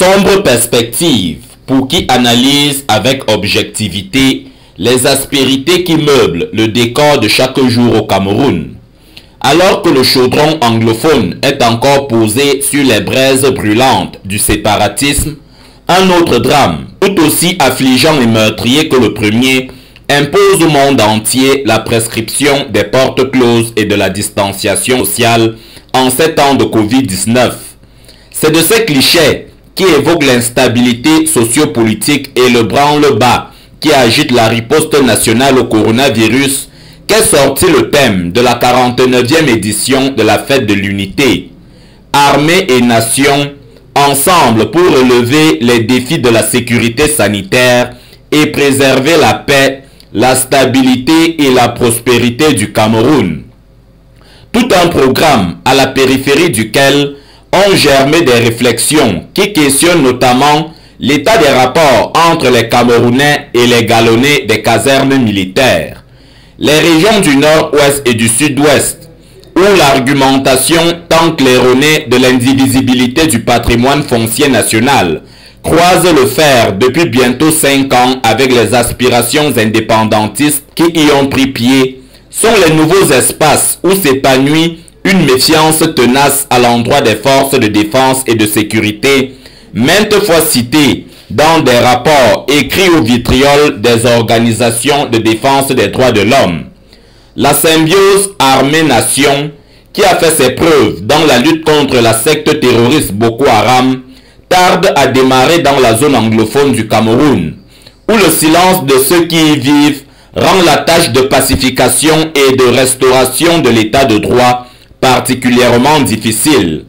Sombre perspective pour qui analyse avec objectivité les aspérités qui meublent le décor de chaque jour au Cameroun. Alors que le chaudron anglophone est encore posé sur les braises brûlantes du séparatisme, un autre drame, tout aussi affligeant et meurtrier que le premier, impose au monde entier la prescription des portes closes et de la distanciation sociale en ces temps de Covid-19. C'est de ces clichés qui évoquent l'instabilité sociopolitique et le branle-bas qui agite la riposte nationale au coronavirus qu'est sorti le thème de la 49e édition de la Fête de l'Unité. Armée et nation, ensemble pour relever les défis de la sécurité sanitaire et préserver la paix, la stabilité et la prospérité du Cameroun. Tout un programme à la périphérie duquel ont germé des réflexions qui questionnent notamment l'état des rapports entre les Camerounais et les galonnés des casernes militaires. Les régions du nord-ouest et du sud-ouest, où l'argumentation tant claironnée de l'indivisibilité du patrimoine foncier national croise le fer depuis bientôt 5 ans avec les aspirations indépendantistes qui y ont pris pied, sont les nouveaux espaces où s'épanouit une méfiance tenace à l'endroit des forces de défense et de sécurité, maintes fois citées dans des rapports écrits au vitriol des organisations de défense des droits de l'homme. La symbiose armée-nation, qui a fait ses preuves dans la lutte contre la secte terroriste Boko Haram, tarde à démarrer dans la zone anglophone du Cameroun, où le silence de ceux qui y vivent rend la tâche de pacification et de restauration de l'état de droit particulièrement difficile.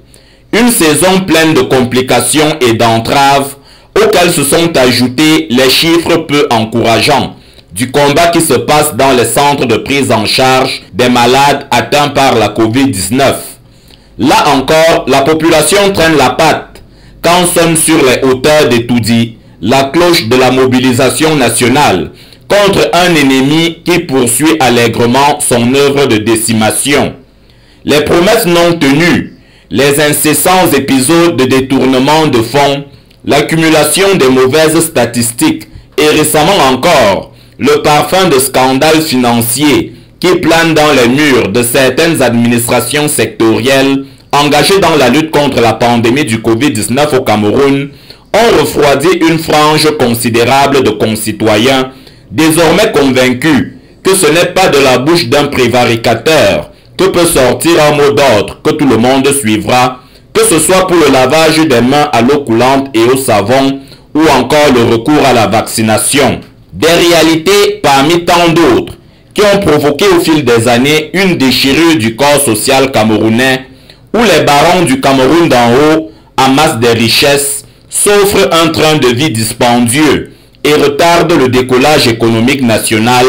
Une saison pleine de complications et d'entraves auxquelles se sont ajoutés les chiffres peu encourageants du combat qui se passe dans les centres de prise en charge des malades atteints par la Covid-19. Là encore, la population traîne la patte quand sonne sur les hauteurs d'Etoudi la cloche de la mobilisation nationale contre un ennemi qui poursuit allègrement son œuvre de décimation. Les promesses non tenues, les incessants épisodes de détournement de fonds, l'accumulation des mauvaises statistiques et récemment encore le parfum de scandales financiers qui plane dans les murs de certaines administrations sectorielles engagées dans la lutte contre la pandémie du Covid-19 au Cameroun ont refroidi une frange considérable de concitoyens désormais convaincus que ce n'est pas de la bouche d'un prévaricateur que peut sortir un mot d'ordre que tout le monde suivra, que ce soit pour le lavage des mains à l'eau coulante et au savon ou encore le recours à la vaccination. Des réalités parmi tant d'autres qui ont provoqué au fil des années une déchirure du corps social camerounais où les barons du Cameroun d'en haut amassent des richesses, s'offrent un train de vie dispendieux et retardent le décollage économique national,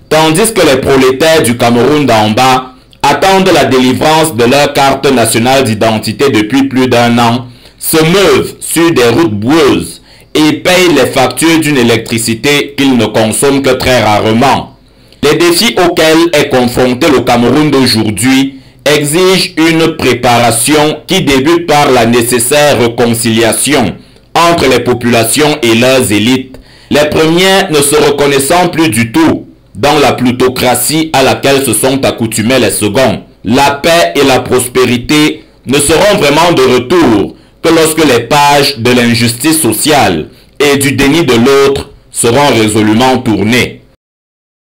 tandis que les prolétaires du Cameroun d'en bas attendent la délivrance de leur carte nationale d'identité depuis plus d'1 an, se meuvent sur des routes boueuses et payent les factures d'une électricité qu'ils ne consomment que très rarement. Les défis auxquels est confronté le Cameroun d'aujourd'hui exigent une préparation qui débute par la nécessaire réconciliation entre les populations et leurs élites, les premières ne se reconnaissant plus du tout dans la plutocratie à laquelle se sont accoutumés les seconds. La paix et la prospérité ne seront vraiment de retour que lorsque les pages de l'injustice sociale et du déni de l'autre seront résolument tournées.